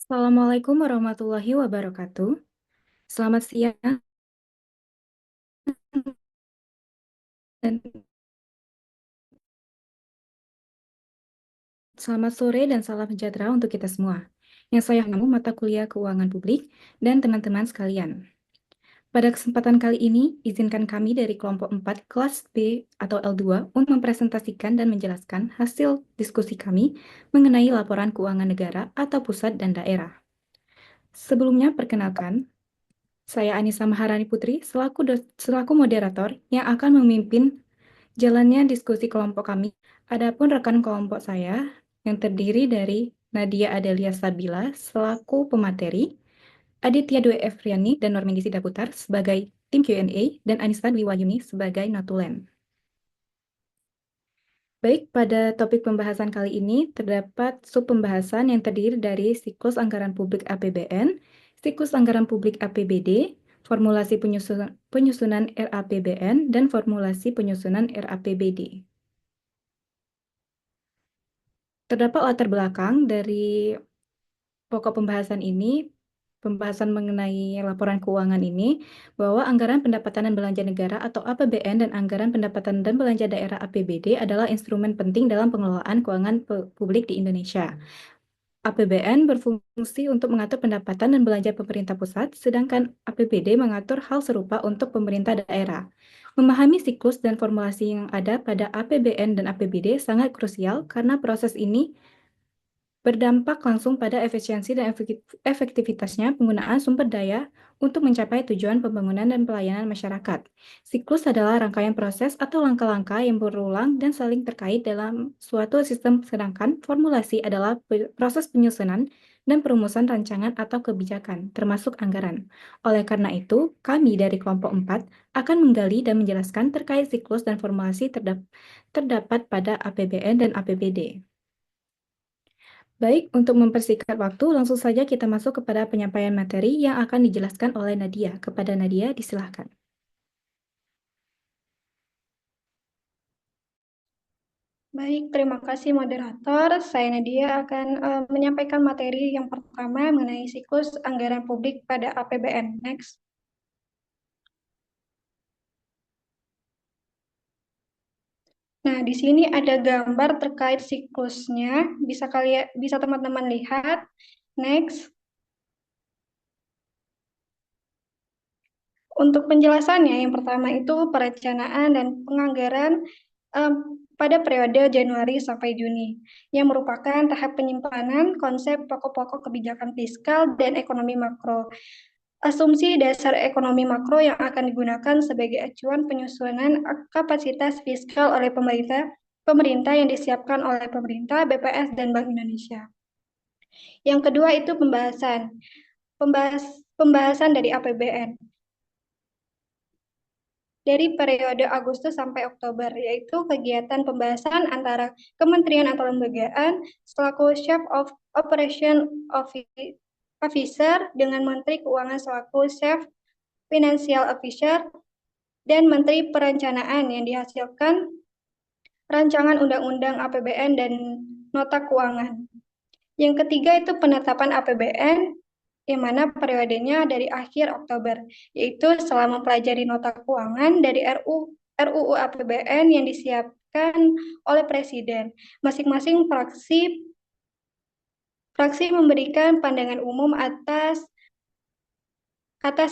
Assalamualaikum warahmatullahi wabarakatuh. Selamat siang dan selamat sore dan salam sejahtera untuk kita semua. Yang saya hormati mata kuliah Keuangan Publik dan teman-teman sekalian. Pada kesempatan kali ini, izinkan kami dari kelompok 4 kelas B atau L2 untuk mempresentasikan dan menjelaskan hasil diskusi kami mengenai laporan keuangan negara atau pusat dan daerah. Sebelumnya, perkenalkan, saya Anissa Maharani Putri selaku moderator yang akan memimpin jalannya diskusi kelompok kami. Adapun rekan kelompok saya yang terdiri dari Nadia Adelia Sabila selaku pemateri, Aditya Dwi Efriani dan Normendi Sidaputar sebagai tim Q&A, dan Anissa Dwi Wahyuni sebagai notulen. Baik, pada topik pembahasan kali ini terdapat sub-pembahasan yang terdiri dari siklus anggaran publik APBN, siklus anggaran publik APBD, formulasi penyusunan RAPBN, dan formulasi penyusunan RAPBD. Terdapat latar belakang dari pokok pembahasan ini, pembahasan mengenai laporan keuangan ini, bahwa anggaran pendapatan dan belanja negara atau APBN dan anggaran pendapatan dan belanja daerah APBD adalah instrumen penting dalam pengelolaan keuangan publik di Indonesia. APBN berfungsi untuk mengatur pendapatan dan belanja pemerintah pusat, sedangkan APBD mengatur hal serupa untuk pemerintah daerah. Memahami siklus dan formulasi yang ada pada APBN dan APBD sangat krusial karena proses ini berdampak langsung pada efisiensi dan efektivitasnya penggunaan sumber daya untuk mencapai tujuan pembangunan dan pelayanan masyarakat. Siklus adalah rangkaian proses atau langkah-langkah yang berulang dan saling terkait dalam suatu sistem, sedangkan formulasi adalah proses penyusunan dan perumusan rancangan atau kebijakan, termasuk anggaran. Oleh karena itu, kami dari kelompok 4 akan menggali dan menjelaskan terkait siklus dan formulasi terdapat pada APBN dan APBD. Baik, untuk mempersingkat waktu, langsung saja kita masuk kepada penyampaian materi yang akan dijelaskan oleh Nadia. Kepada Nadia, disilahkan. Baik, terima kasih moderator. Saya Nadia akan menyampaikan materi yang pertama mengenai siklus anggaran publik pada APBN. Next. Nah, di sini ada gambar terkait siklusnya. Bisa teman-teman lihat. Next. Untuk penjelasannya, yang pertama itu perencanaan dan penganggaran pada periode Januari sampai Juni, yang merupakan tahap penyimpanan konsep pokok-pokok kebijakan fiskal dan ekonomi makro. Asumsi dasar ekonomi makro yang akan digunakan sebagai acuan penyusunan kapasitas fiskal oleh pemerintah yang disiapkan oleh pemerintah, BPS, dan Bank Indonesia. Yang kedua itu pembahasan dari APBN. Dari periode Agustus sampai Oktober, yaitu kegiatan pembahasan antara kementerian atau lembagaan selaku Chief of Operation Officer dengan Menteri Keuangan selaku Chief Financial Officer dan Menteri Perencanaan yang dihasilkan rancangan undang-undang APBN dan nota keuangan. Yang ketiga itu penetapan APBN yang mana periodenya dari akhir Oktober, yaitu setelah mempelajari nota keuangan dari RUU APBN yang disiapkan oleh Presiden. Masing-masing fraksi memberikan pandangan umum atas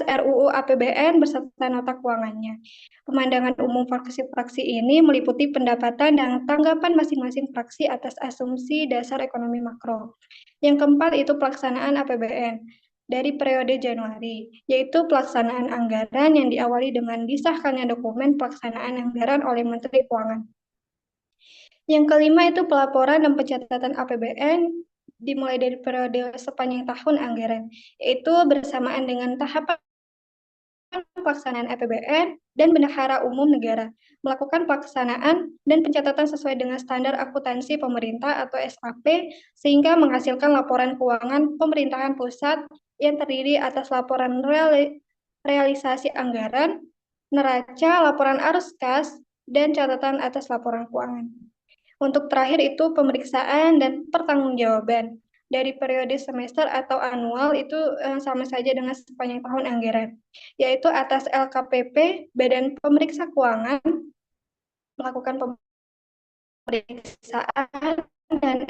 RUU APBN beserta nota keuangannya. Pemandangan umum fraksi-fraksi ini meliputi pendapatan dan tanggapan masing-masing fraksi atas asumsi dasar ekonomi makro. Yang keempat itu pelaksanaan APBN dari periode Januari, yaitu pelaksanaan anggaran yang diawali dengan disahkannya dokumen pelaksanaan anggaran oleh Menteri Keuangan. Yang kelima itu pelaporan dan pencatatan APBN dimulai dari periode sepanjang tahun anggaran, yaitu bersamaan dengan tahapan pelaksanaan APBN dan Bendahara Umum Negara, melakukan pelaksanaan dan pencatatan sesuai dengan standar akuntansi pemerintah atau SAP, sehingga menghasilkan laporan keuangan pemerintahan pusat yang terdiri atas laporan realisasi anggaran, neraca, laporan arus kas, dan catatan atas laporan keuangan. Untuk terakhir itu pemeriksaan dan pertanggungjawaban. dari periode semester atau annual itu sama saja dengan sepanjang tahun anggaran, yaitu atas LKPP, Badan Pemeriksa Keuangan melakukan pemeriksaan dan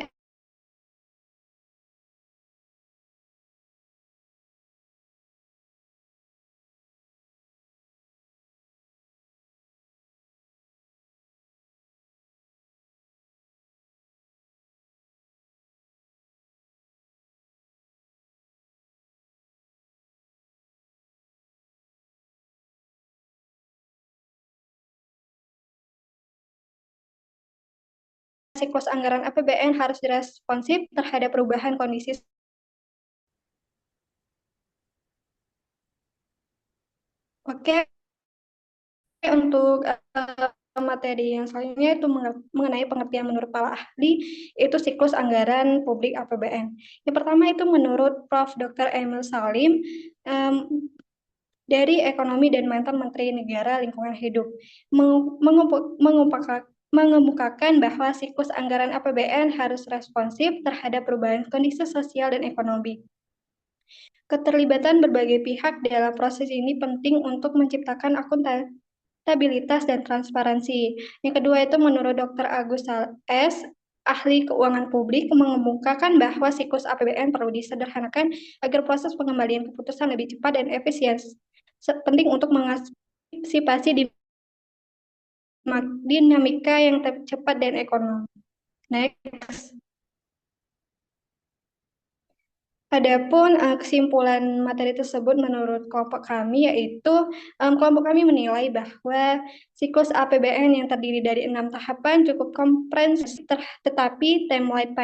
siklus anggaran APBN harus diresponsif terhadap perubahan kondisi. Oke, untuk materi yang selanjutnya itu mengenai pengertian menurut para ahli itu siklus anggaran publik APBN. Yang pertama itu menurut Prof. Dr. Emil Salim um, dari Ekonomi dan mantan Menteri Negara Lingkungan Hidup mengemukakan bahwa siklus anggaran APBN harus responsif terhadap perubahan kondisi sosial dan ekonomi. Keterlibatan berbagai pihak dalam proses ini penting untuk menciptakan akuntabilitas dan transparansi. Yang kedua itu menurut Dr. Agus S., ahli keuangan publik, mengemukakan bahwa siklus APBN perlu disederhanakan agar proses pengembalian keputusan lebih cepat dan efisien. Penting untuk mengantisipasi dinamika yang cepat dan ekonomi. Next. Adapun kesimpulan materi tersebut menurut kelompok kami yaitu kelompok kami menilai bahwa siklus APBN yang terdiri dari 6 tahapan cukup komprehensif, tetapi timeline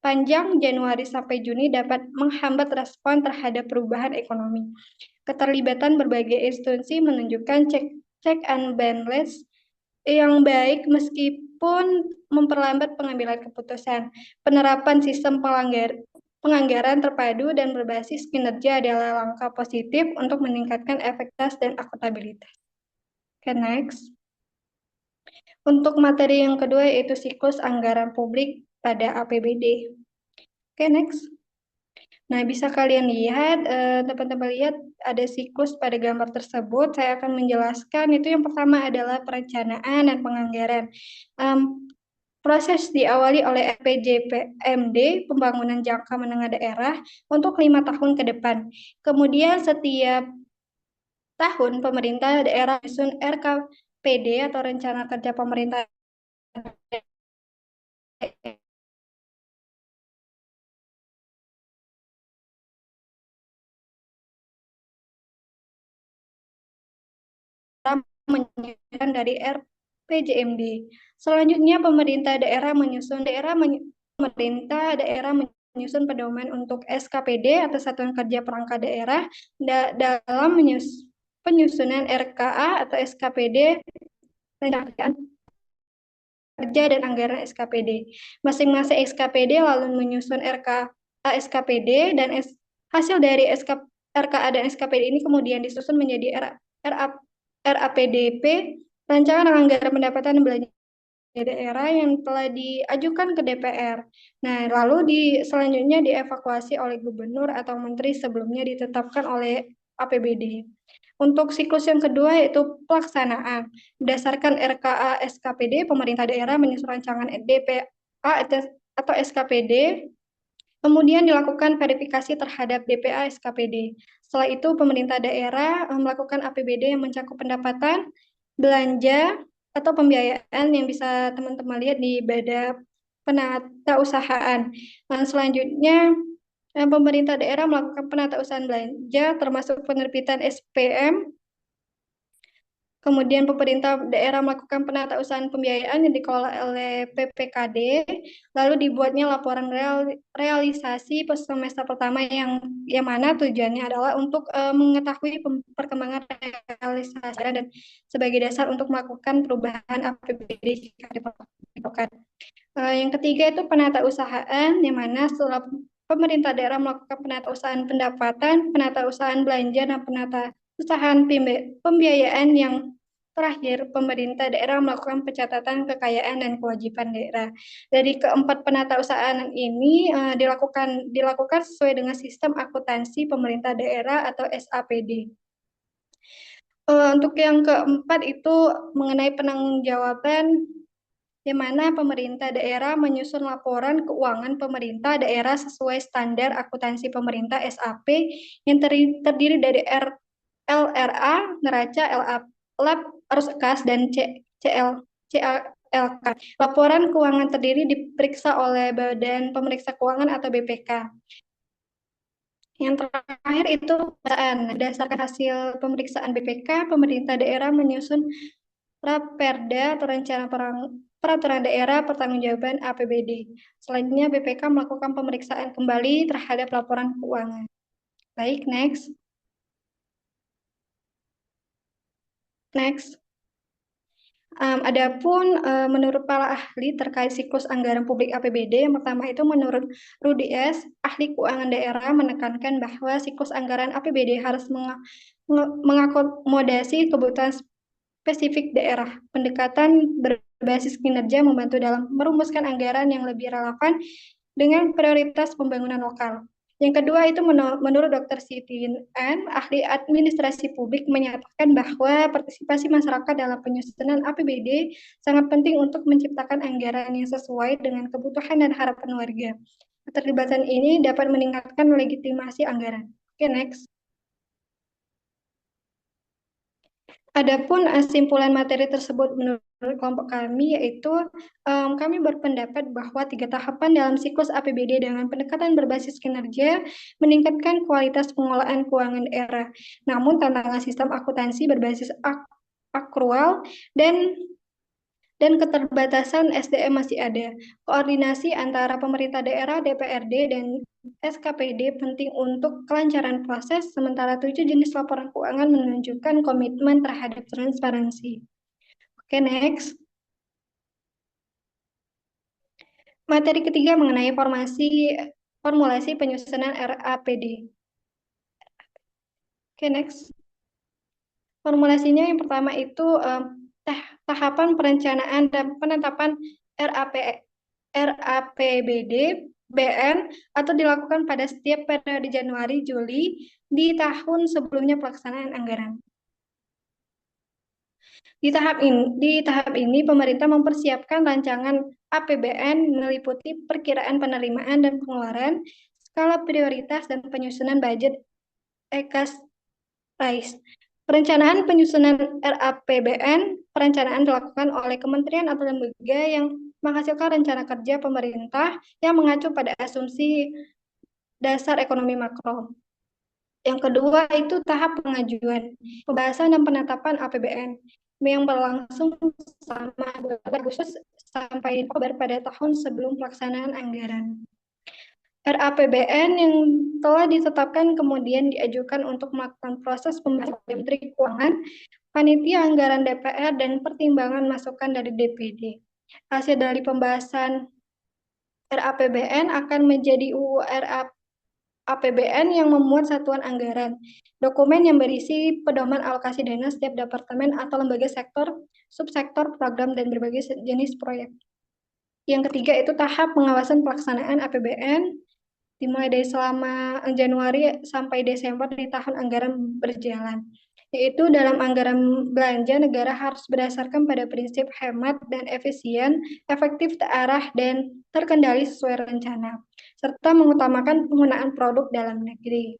panjang Januari sampai Juni dapat menghambat respon terhadap perubahan ekonomi. Keterlibatan berbagai institusi menunjukkan check and balance yang baik meskipun memperlambat pengambilan keputusan. Penerapan sistem penganggaran terpadu dan berbasis kinerja adalah langkah positif untuk meningkatkan efektivitas dan akuntabilitas. Okay, next. Untuk materi yang kedua yaitu siklus anggaran publik pada APBD. Okay, next. Nah, bisa kalian lihat, teman-teman lihat ada siklus pada gambar tersebut. Saya akan menjelaskan. Itu yang pertama adalah perencanaan dan penganggaran. Proses diawali oleh RPJMD, pembangunan jangka menengah daerah, untuk 5 tahun ke depan. Kemudian setiap tahun pemerintah daerah menyusun RKPD atau Rencana Kerja Pemerintah menyusun dari RPJMD. Selanjutnya pemerintah daerah menyusun pedoman untuk SKPD atau Satuan Kerja Perangkat Daerah dalam penyusunan RKA atau SKPD, Rencana Kerja dan Anggaran SKPD. Masing-masing SKPD lalu menyusun SKPD dan hasil dari RKA dan SKPD ini kemudian disusun menjadi RAPDP, Rancangan Anggaran Pendapatan dan Belanja Daerah yang telah diajukan ke DPR. Nah, lalu selanjutnya dievakuasi oleh gubernur atau menteri sebelumnya ditetapkan oleh APBD. Untuk siklus yang kedua yaitu pelaksanaan. Berdasarkan RKA SKPD, pemerintah daerah menyusun rancangan DPA atau SKPD, kemudian dilakukan verifikasi terhadap DPA SKPD. Setelah itu pemerintah daerah melakukan APBD yang mencakup pendapatan, belanja, atau pembiayaan yang bisa teman-teman lihat di beda penatausahaan. Selanjutnya pemerintah daerah melakukan penatausahaan belanja termasuk penerbitan SPM. Kemudian pemerintah daerah melakukan penatausahaan pembiayaan yang dikelola oleh PPKD, lalu dibuatnya laporan realisasi semester pertama yang mana tujuannya adalah untuk mengetahui perkembangan realisasi dan sebagai dasar untuk melakukan perubahan APBD jika diperlukan. Yang ketiga itu penatausahaan, yang mana setelah pemerintah daerah melakukan penatausahaan pendapatan, penatausahaan belanja, dan penatausahaan pembiayaan yang Terakhir, pemerintah daerah melakukan pencatatan kekayaan dan kewajiban daerah. Dari keempat penatausahaan ini dilakukan sesuai dengan sistem akuntansi pemerintah daerah atau SAPD. Untuk yang keempat itu mengenai penanggung-jawaban, di mana pemerintah daerah menyusun laporan keuangan pemerintah daerah sesuai standar akuntansi pemerintah SAP yang terdiri dari LRA, neraca, LAP, arus kas, dan CLK. Laporan keuangan terdiri diperiksa oleh Badan Pemeriksa Keuangan atau BPK. Yang terakhir itu pemeriksaan. Berdasarkan hasil pemeriksaan BPK, pemerintah daerah menyusun Raperda atau Peraturan Daerah Pertanggungjawaban APBD. Selanjutnya BPK melakukan pemeriksaan kembali terhadap laporan keuangan. Baik, next. Next. Adapun menurut para ahli terkait siklus anggaran publik APBD, yang pertama itu menurut Rudi S., ahli keuangan daerah menekankan bahwa siklus anggaran APBD harus mengakomodasi kebutuhan spesifik daerah. Pendekatan berbasis kinerja membantu dalam merumuskan anggaran yang lebih relevan dengan prioritas pembangunan lokal. Yang kedua itu menurut Dr. Siti N., ahli administrasi publik, menyatakan bahwa partisipasi masyarakat dalam penyusunan APBD sangat penting untuk menciptakan anggaran yang sesuai dengan kebutuhan dan harapan warga. Keterlibatan ini dapat meningkatkan legitimasi anggaran. Oke, next. Adapun simpulan materi tersebut menurut kelompok kami yaitu kami berpendapat bahwa 3 tahapan dalam siklus APBD dengan pendekatan berbasis kinerja meningkatkan kualitas pengelolaan keuangan daerah. Namun tantangan sistem akuntansi berbasis akrual dan keterbatasan SDM masih ada. Koordinasi antara pemerintah daerah, DPRD, dan SKPD penting untuk kelancaran proses, sementara 7 jenis laporan keuangan menunjukkan komitmen terhadap transparansi. Oke, next. Materi ketiga mengenai formulasi penyusunan RAPD. Oke, next. Formulasinya yang pertama itu tahapan perencanaan dan penetapan RAPBD BN atau dilakukan pada setiap periode Januari Juli di tahun sebelumnya pelaksanaan anggaran. Di tahap ini pemerintah mempersiapkan rancangan APBN meliputi perkiraan penerimaan dan pengeluaran, skala prioritas, dan penyusunan budget ekas price. Perencanaan penyusunan RAPBN, perencanaan dilakukan oleh kementerian atau lembaga yang menghasilkan rencana kerja pemerintah yang mengacu pada asumsi dasar ekonomi makro. Yang kedua itu tahap pengajuan, pembahasan dan penetapan APBN yang berlangsung selama Agustus sampai Oktober pada tahun sebelum pelaksanaan anggaran. RAPBN yang telah ditetapkan kemudian diajukan untuk melakukan proses pembahasan Menteri Keuangan, panitia anggaran DPR, dan pertimbangan masukan dari DPD. Hasil dari pembahasan RAPBN akan menjadi UU APBN yang memuat satuan anggaran, dokumen yang berisi pedoman alokasi dana setiap departemen atau lembaga sektor, subsektor, program, dan berbagai jenis proyek. Yang ketiga itu tahap pengawasan pelaksanaan APBN, dimulai dari selama Januari sampai Desember di tahun anggaran berjalan. Yaitu dalam anggaran belanja, negara harus berdasarkan pada prinsip hemat dan efisien, efektif, terarah, dan terkendali sesuai rencana, serta mengutamakan penggunaan produk dalam negeri.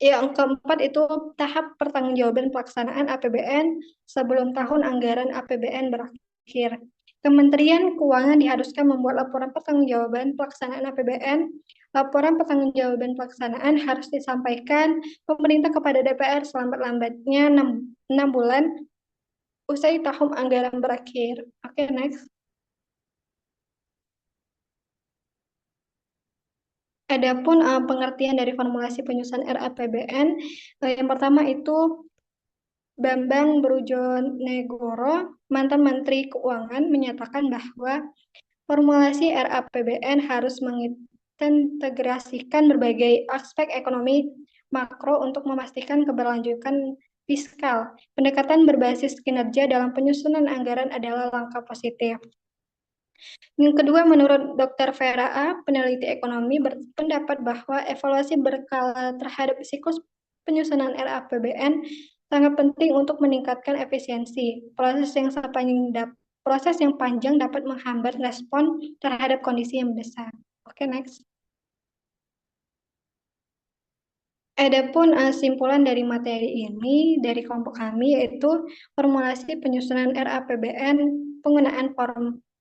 Yang keempat itu tahap pertanggungjawaban pelaksanaan APBN sebelum tahun anggaran APBN berakhir. Kementerian Keuangan diharuskan membuat laporan pertanggungjawaban pelaksanaan APBN. Laporan pertanggungjawaban pelaksanaan harus disampaikan pemerintah kepada DPR selambat-lambatnya 6 bulan usai tahun anggaran berakhir. Oke, next. Adapun pengertian dari formulasi penyusunan RAPBN, yang pertama itu Bambang Brojonegoro, mantan Menteri Keuangan, menyatakan bahwa formulasi RAPBN harus mengintegrasikan berbagai aspek ekonomi makro untuk memastikan keberlanjutan fiskal. Pendekatan berbasis kinerja dalam penyusunan anggaran adalah langkah positif. Yang kedua, menurut Dr. Vera A., peneliti ekonomi, berpendapat bahwa evaluasi berkala terhadap siklus penyusunan RAPBN sangat penting untuk meningkatkan efisiensi. Proses yang panjang dapat menghambat respon terhadap kondisi yang mendesak. Oke, next. Adapun simpulan dari materi ini dari kelompok kami yaitu formulasi penyusunan RAPBN, penggunaan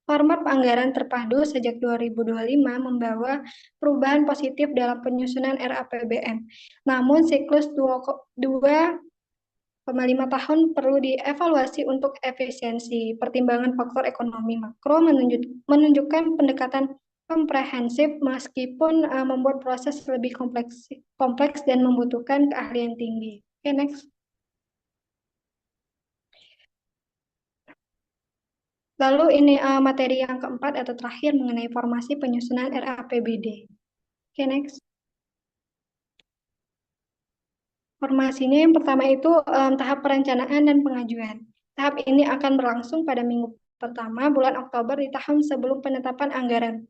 format anggaran terpadu sejak 2025 membawa perubahan positif dalam penyusunan RAPBN. Namun siklus 2,5 tahun perlu dievaluasi untuk efisiensi. Pertimbangan faktor ekonomi makro menunjukkan pendekatan komprehensif meskipun membuat proses lebih kompleks dan membutuhkan keahlian tinggi. Oke, next. Lalu ini materi yang keempat atau terakhir mengenai formasi penyusunan RAPBD. Oke, next. Formasinya yang pertama itu tahap perencanaan dan pengajuan. Tahap ini akan berlangsung pada minggu pertama bulan Oktober di tahun sebelum penetapan anggaran.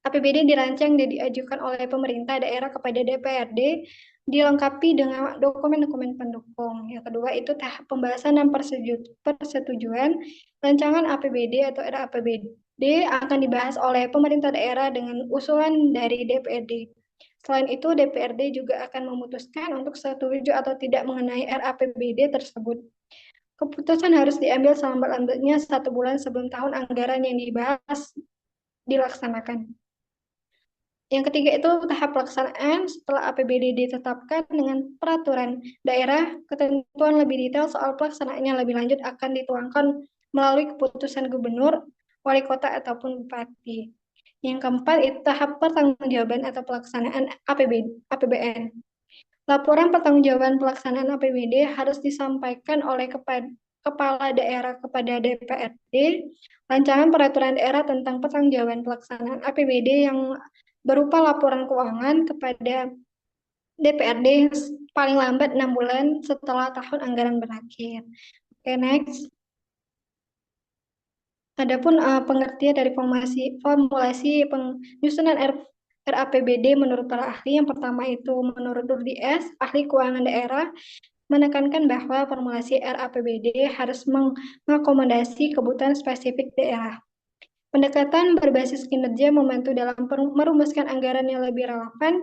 APBD dirancang dan diajukan oleh pemerintah daerah kepada DPRD, dilengkapi dengan dokumen-dokumen pendukung. Yang kedua itu tahap pembahasan dan persetujuan. Rancangan APBD atau RAPBD akan dibahas oleh pemerintah daerah dengan usulan dari DPRD. Selain itu, DPRD juga akan memutuskan untuk setuju atau tidak mengenai RAPBD tersebut. Keputusan harus diambil selambat-lambatnya 1 bulan sebelum tahun anggaran yang dibahas dilaksanakan. Yang ketiga itu tahap pelaksanaan setelah APBD ditetapkan dengan peraturan daerah, ketentuan lebih detail soal pelaksanaannya lebih lanjut akan dituangkan melalui keputusan gubernur, wali kota, ataupun bupati. Yang keempat itu tahap pertanggungjawaban atau pelaksanaan APBN. Laporan pertanggungjawaban pelaksanaan APBD harus disampaikan oleh kepala daerah kepada DPRD, rancangan peraturan daerah tentang pertanggungjawaban pelaksanaan APBD yang berupa laporan keuangan kepada DPRD paling lambat 6 bulan setelah tahun anggaran berakhir. Oke, next. Adapun pengertian dari formulasi penyusunan RAPBD menurut para ahli, yang pertama itu menurut Nurdi S., ahli keuangan daerah, menekankan bahwa formulasi RAPBD harus mengakomodasi kebutuhan spesifik daerah. Pendekatan berbasis kinerja membantu dalam merumuskan anggaran yang lebih relevan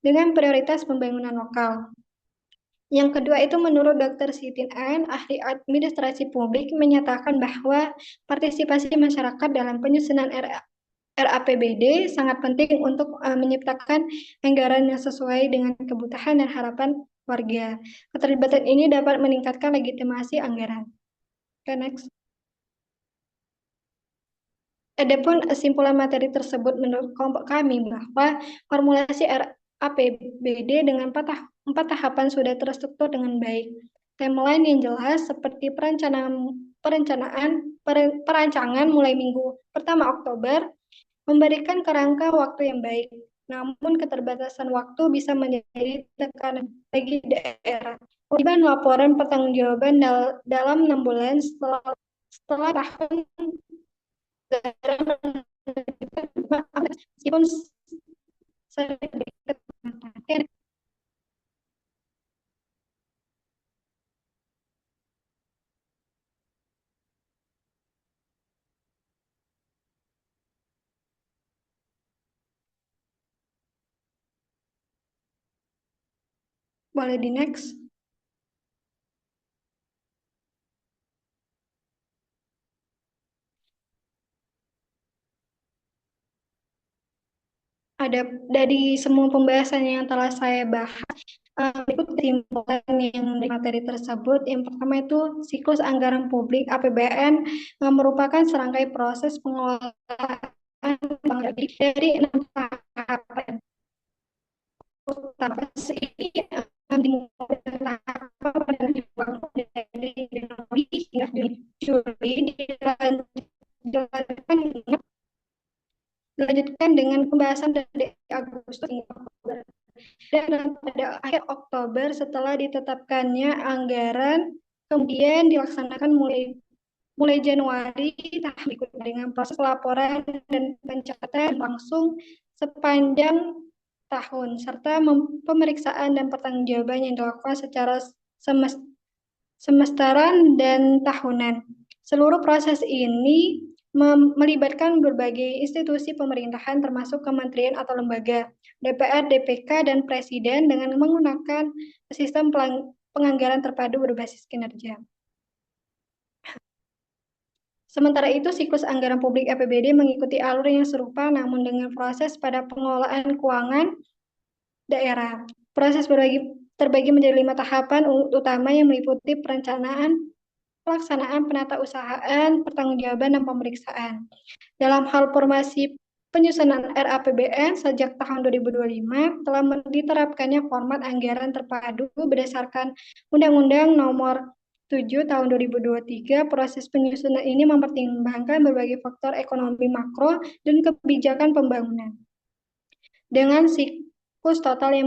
dengan prioritas pembangunan lokal. Yang kedua itu menurut Dr. Sitin An, ahli administrasi publik, menyatakan bahwa partisipasi masyarakat dalam penyusunan RAPBD sangat penting untuk menciptakan anggaran yang sesuai dengan kebutuhan dan harapan warga. Keterlibatan ini dapat meningkatkan legitimasi anggaran. Okay, next. Adapun kesimpulan materi tersebut menurut kelompok kami bahwa formulasi RAPBD dengan empat tahapan sudah terstruktur dengan baik. Timeline yang jelas seperti perancangan mulai minggu pertama Oktober memberikan kerangka waktu yang baik. Namun keterbatasan waktu bisa menjadi tekanan bagi daerah. Kewajiban laporan pertanggungjawaban dalam 6 bulan setelah tahun meskipun sedikit. Boleh di next. Ada dari semua pembahasan yang telah saya bahas, berikut kesimpulan yang dari materi tersebut. Yang pertama itu siklus anggaran publik APBN merupakan serangkai proses pengelolaan dari 6 tahapan. Dilanjutkan dengan pembahasan dari Agustus hingga Oktober. Dan pada akhir Oktober setelah ditetapkannya anggaran, kemudian dilaksanakan mulai mulai Januari tahap berikutnya dengan proses laporan dan pencatatan langsung sepanjang tahun serta pemeriksaan dan pertanggungjawaban yang dilakukan secara semesteran dan tahunan. Seluruh proses ini melibatkan berbagai institusi pemerintahan termasuk kementerian atau lembaga, DPR, DPK, dan Presiden dengan menggunakan sistem penganggaran terpadu berbasis kinerja. Sementara itu, siklus anggaran publik APBD mengikuti alur yang serupa namun dengan proses pada pengelolaan keuangan daerah. Proses terbagi menjadi 5 tahapan utama yang meliputi perencanaan, pelaksanaan, penatausahaan, pertanggungjawaban, dan pemeriksaan. Dalam hal formasi penyusunan RAPBN sejak tahun 2025 telah diterapkannya format anggaran terpadu berdasarkan Undang-Undang Nomor 7 Tahun 2023. Proses penyusunan ini mempertimbangkan berbagai faktor ekonomi makro dan kebijakan pembangunan. Dengan siklus total yang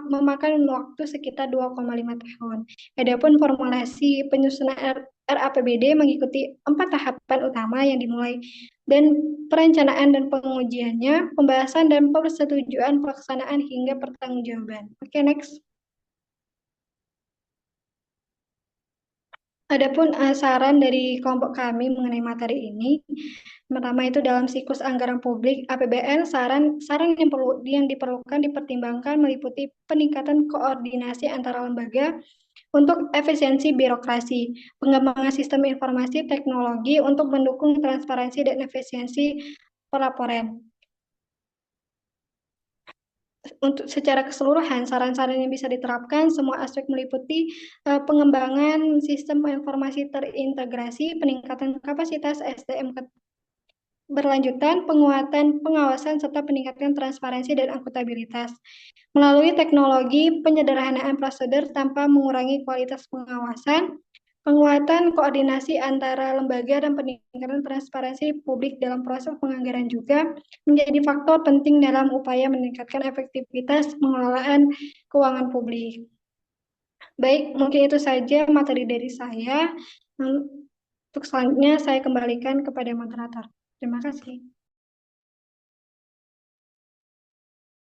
memakan waktu sekitar 2,5 tahun. Adapun formulasi penyusunan RAPBD mengikuti 4 tahapan utama yang dimulai dan perencanaan dan pengujiannya, pembahasan dan persetujuan pelaksanaan hingga pertanggungjawaban. Oke, next. Adapun saran dari kelompok kami mengenai materi ini, pertama itu dalam siklus anggaran publik APBN, saran yang diperlukan dipertimbangkan meliputi peningkatan koordinasi antara lembaga untuk efisiensi birokrasi, pengembangan sistem informasi teknologi untuk mendukung transparansi dan efisiensi pelaporan. Untuk secara keseluruhan, saran-saran yang bisa diterapkan semua aspek meliputi pengembangan sistem informasi terintegrasi, peningkatan kapasitas SDM berlanjutan, penguatan pengawasan, serta peningkatan transparansi dan akuntabilitas. Melalui teknologi penyederhanaan prosedur tanpa mengurangi kualitas pengawasan, penguatan koordinasi antara lembaga dan peningkatan transparansi publik dalam proses penganggaran juga menjadi faktor penting dalam upaya meningkatkan efektivitas pengelolaan keuangan publik. Baik, mungkin itu saja materi dari saya. Untuk selanjutnya saya kembalikan kepada moderator. Terima kasih.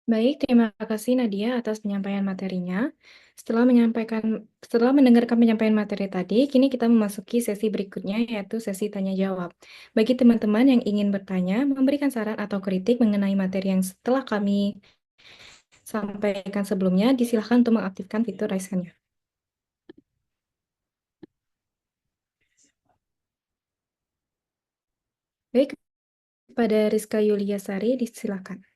Baik, terima kasih Nadia atas penyampaian materinya. Setelah mendengarkan penyampaian materi tadi, kini kita memasuki sesi berikutnya yaitu sesi tanya jawab. Bagi teman-teman yang ingin bertanya, memberikan saran atau kritik mengenai materi yang setelah kami sampaikan sebelumnya, disilahkan untuk mengaktifkan fitur raise hand-nya. Baik, kepada Rizka Yuliasari, disilahkan.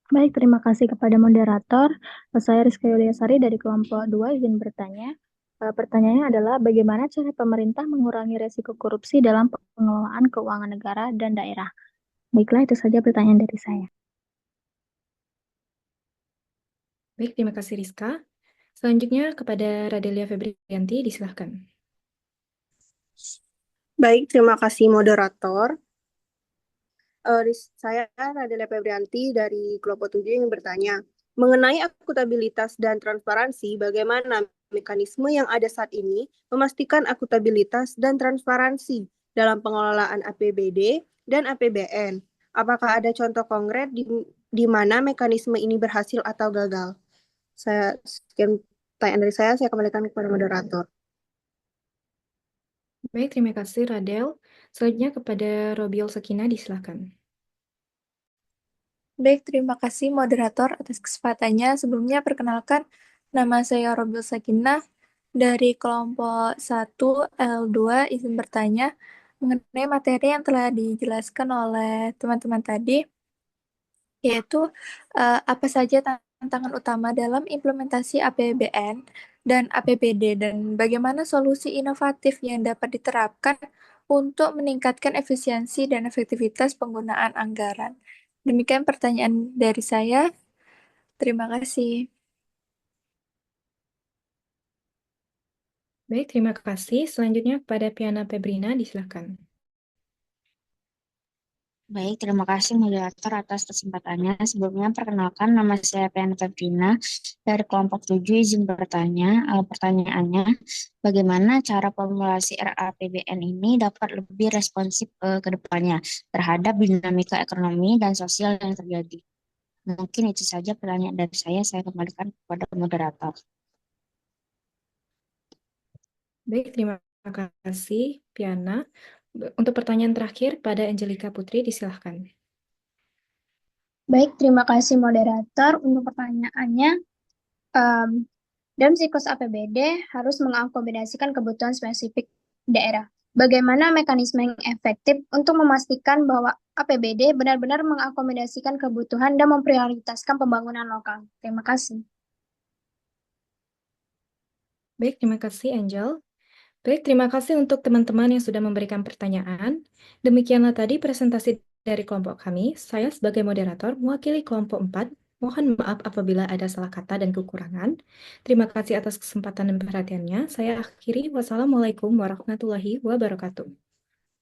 Baik, terima kasih kepada moderator. Saya Rizka Yuliasari dari kelompok 2 izin bertanya. Pertanyaannya adalah bagaimana cara pemerintah mengurangi resiko korupsi dalam pengelolaan keuangan negara dan daerah? Baiklah, itu saja pertanyaan dari saya. Baik, terima kasih Rizka. Selanjutnya kepada Radelia Febrianti, disilahkan. Baik, terima kasih moderator. Saya Radelia Febrianti dari kelompok 7 yang bertanya, mengenai akuntabilitas dan transparansi, bagaimana mekanisme yang ada saat ini memastikan akuntabilitas dan transparansi dalam pengelolaan APBD dan APBN? Apakah ada contoh konkret di mana mekanisme ini berhasil atau gagal? Sekian pertanyaan dari saya kembalikan kepada moderator. Baik, terima kasih Radel. Selanjutnya kepada Robiol Sakina, disilahkan. Baik, terima kasih moderator atas kesempatannya. Sebelumnya perkenalkan, nama saya Robil Sakinah dari kelompok 1 L2 izin bertanya mengenai materi yang telah dijelaskan oleh teman-teman tadi, yaitu apa saja tantangan utama dalam implementasi APBN dan APBD dan bagaimana solusi inovatif yang dapat diterapkan untuk meningkatkan efisiensi dan efektivitas penggunaan anggaran. Demikian pertanyaan dari saya. Terima kasih. Baik, terima kasih. Selanjutnya kepada Piana Febrina, disilahkan. Baik, terima kasih moderator atas kesempatannya. Sebelumnya perkenalkan nama saya Piana Febrina dari kelompok 7 izin bertanya. Pertanyaannya, bagaimana cara formulasi RAPBN ini dapat lebih responsif ke depannya terhadap dinamika ekonomi dan sosial yang terjadi? Mungkin itu saja pertanyaan dari saya kembalikan kepada moderator. Baik, terima kasih, Piana. Untuk pertanyaan terakhir pada Angelika Putri, disilahkan. Baik, terima kasih moderator untuk pertanyaannya. Dalam siklus APBD harus mengakomodasikan kebutuhan spesifik daerah. Bagaimana mekanisme yang efektif untuk memastikan bahwa APBD benar-benar mengakomodasikan kebutuhan dan memprioritaskan pembangunan lokal? Terima kasih. Baik, terima kasih, Angel. Baik, terima kasih untuk teman-teman yang sudah memberikan pertanyaan. Demikianlah tadi presentasi dari kelompok kami. Saya sebagai moderator mewakili kelompok 4. Mohon maaf apabila ada salah kata dan kekurangan. Terima kasih atas kesempatan dan perhatiannya. Saya akhiri. Wassalamualaikum warahmatullahi wabarakatuh.